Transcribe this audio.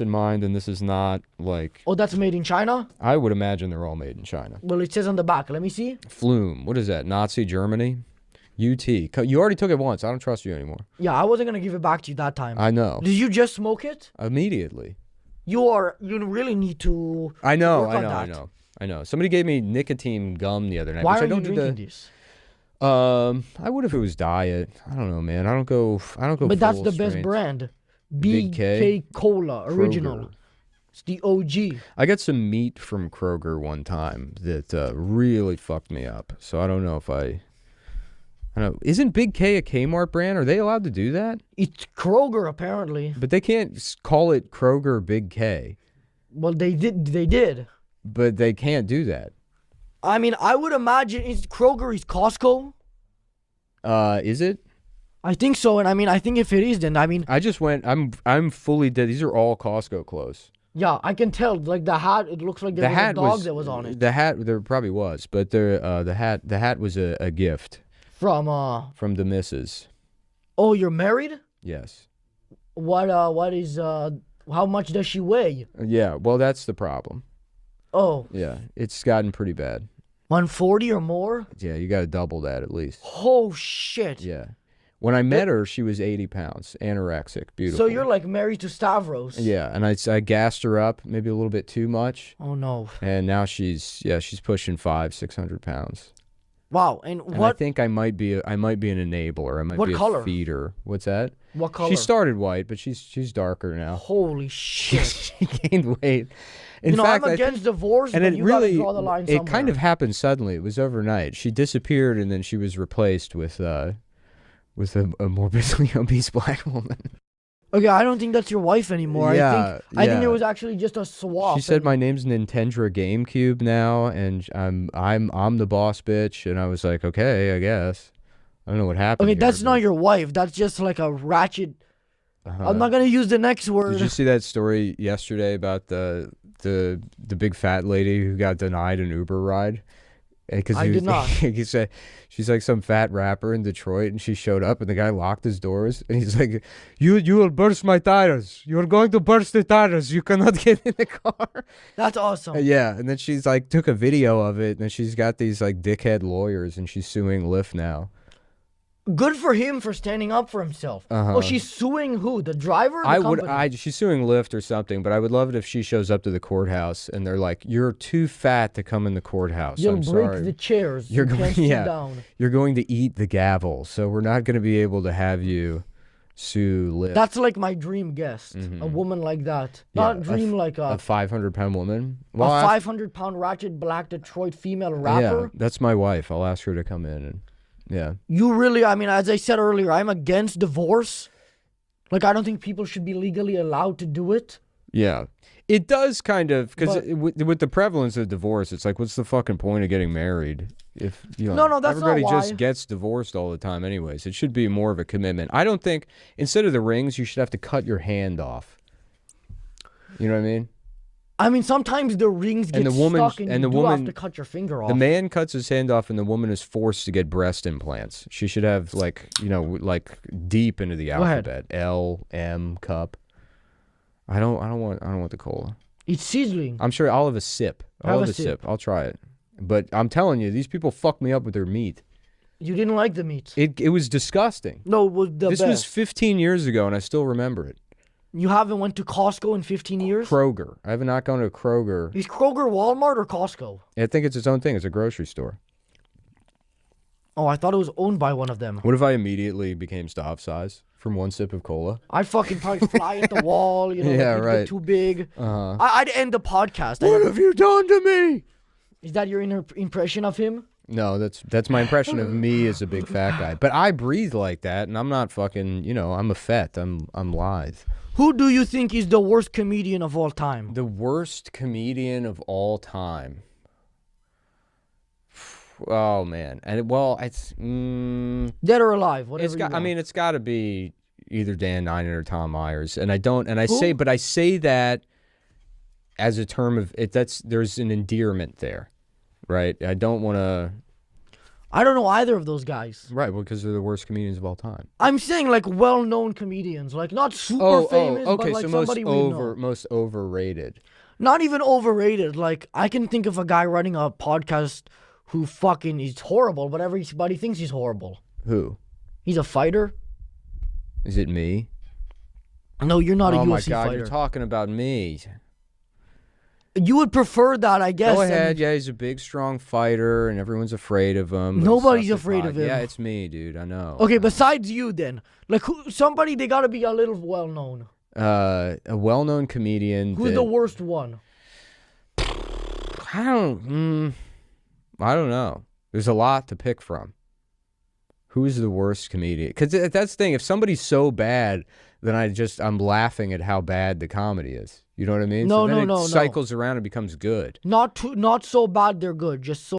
in mind, and this is not like. Oh, that's made in China? I would imagine they're all made in China. Well, it says on the back. Let me see. Flume. What is that? Nazi Germany? UT. You already took it once. I don't trust you anymore. Yeah, I wasn't gonna give it back to you that time. I know. Did you just smoke it? Immediately. You really need to. I know. work on that. I know. Somebody gave me nicotine gum the other night. Why which are I don't you drinking these? I would if it was diet. I don't know, man. I don't go. But that's full the best strength. brand. Big K? BK Cola original. Kroger. It's the OG. I got some meat from Kroger one time that really fucked me up. So I don't know if I don't know. Isn't Big K a Kmart brand? Are they allowed to do that? It's Kroger apparently. But they can't call it Kroger Big K. Well, they did. But they can't do that. I mean, I would imagine it's Kroger is Costco. Is it? I think so, and I mean, I think if it is, then I mean, I just went. I'm fully dead. These are all Costco clothes. yeah, I can tell. Like the hat, it looks like there was a dog that was on it. The hat, there probably was, but the hat was a gift From the missus. Oh, you're married? Yes. What is how much does she weigh? Yeah. Well, that's the problem. Oh, Yeah, it's gotten pretty bad. 140 or more? Yeah, you got to double that at least. Oh shit. Yeah. When I met her, she was 80 pounds, anorexic, beautiful. So you're like married to Stavros. Yeah, and I gassed her up maybe a little bit too much, Oh no. and now she's pushing 500-600 pounds. Wow. And And I what think I might be an enabler. I might What be color? a feeder. What's that? what color? She started white, but she's darker now. Holy shit. She gained weight. In You know, fact, I'm I against divorce, and but it you really gotta draw the line it kind somewhere. of happened suddenly. It was overnight. She disappeared, and then she was replaced with a morbidly obese black woman. Okay, I don't think that's your wife anymore. Yeah, I think yeah. it was actually just a swap. She said my name's Nintendra GameCube now, and I'm the boss bitch. And I was like, okay, I guess. I don't know what happened. Okay, here, that's but- not your wife. That's just like a ratchet. I'm not gonna use the next word. Did you see that story yesterday about the big fat lady who got denied an Uber ride? Because I did not. He said she's like some fat rapper in Detroit, and she showed up, and the guy locked his doors, and he's like, "You will burst my tires. You are going to burst the tires. You cannot get in the car." That's awesome. Yeah, and then she's like took a video of it, and she's got these like dickhead lawyers, and she's suing Lyft now. Good for him for standing up for himself. Uh-huh. Oh, she's suing who? The driver? Or the company? She's suing Lyft or something, but I would love it if she shows up to the courthouse and they're like, "You're too fat to come in the courthouse. You'll I'm break sorry. the chairs. You're you going, can't sit yeah, down. you're going to eat the gavel, so we're not going to be able to have you sue Lyft." That's like my dream guest. A woman like that. Not Yeah, dream like a a 500-pound woman. a Well, 500-pound ratchet black Detroit female rapper. yeah, that's my wife. I'll ask her to come in and yeah. You really, I mean, as I said earlier, I'm against divorce. Like, I don't think people should be legally allowed to do it. Yeah. It does kind of, because But- with the prevalence of divorce, it's like, what's the fucking point of getting married? If you know, No, that's not everybody why. just gets divorced all the time anyways. It should be more of a commitment. I don't think, instead of the rings, you should have to cut your hand off. You know what I mean? I mean, sometimes the rings get And the woman- stuck and and you the do woman- have to cut your finger off. The man cuts his hand off and the woman is forced to get breast implants. She should have like, like deep into the Go ahead. alphabet. L, M, cup. I don't want the cola. It's sizzling. I'm sure I'll have a sip. I'll have a sip. I'll try it. But I'm telling you, these people fuck me up with their meat. You didn't like the meat. It was disgusting. No, it was the This best. was 15 years ago, and I still remember it. You haven't went to Costco in 15 years? Kroger. I have not gone to a Kroger. Is Kroger Walmart or Costco? I think it's its own thing. It's a grocery store. Oh, I thought it was owned by one of them. What if I immediately became staff size from one sip of cola? I'd fucking probably fly at the wall, you know, Yeah, like it'd right. get too big. Uh-huh. I'd end the podcast. What have you done to me? Is that your impression of him? No, that's my impression of me as a big fat guy. But I breathe like that, and I'm not fucking, I'm a fet. I'm lithe. Who do you think is the worst comedian of all time? The worst comedian of all time. Oh man, and it's Dead or alive, whatever it's got. you I want. mean, it's got to be either Dan Ninen or Tom Myers, and I don't. And I Who? say that as a term of it. There's an endearment there, right? I don't want to. I don't know either of those guys. Right, well, because they're the worst comedians of all time. I'm saying like well-known comedians, like not super famous, but like so somebody we know. most overrated. Not even overrated. Like I can think of a guy running a podcast who fucking is horrible, but everybody thinks he's horrible. Who? He's a fighter. Is it me? No, you're not a UFC Oh my God, fighter. you're talking about me. You would prefer that, I guess. Go ahead. Yeah, he's a big, strong fighter, and everyone's afraid of him. but he Nobody's sucks at afraid of him. Yeah, it's me, dude. I know. Okay, besides you then. Like somebody, they gotta be a little well-known. A well-known comedian. Who's the worst one? I don't know. There's a lot to pick from. Who's the worst comedian? Because that's the thing. If somebody's so bad, then I'm laughing at how bad the comedy is. You know what I mean? No, so then no. it cycles around and becomes good. Not so bad they're good. Just so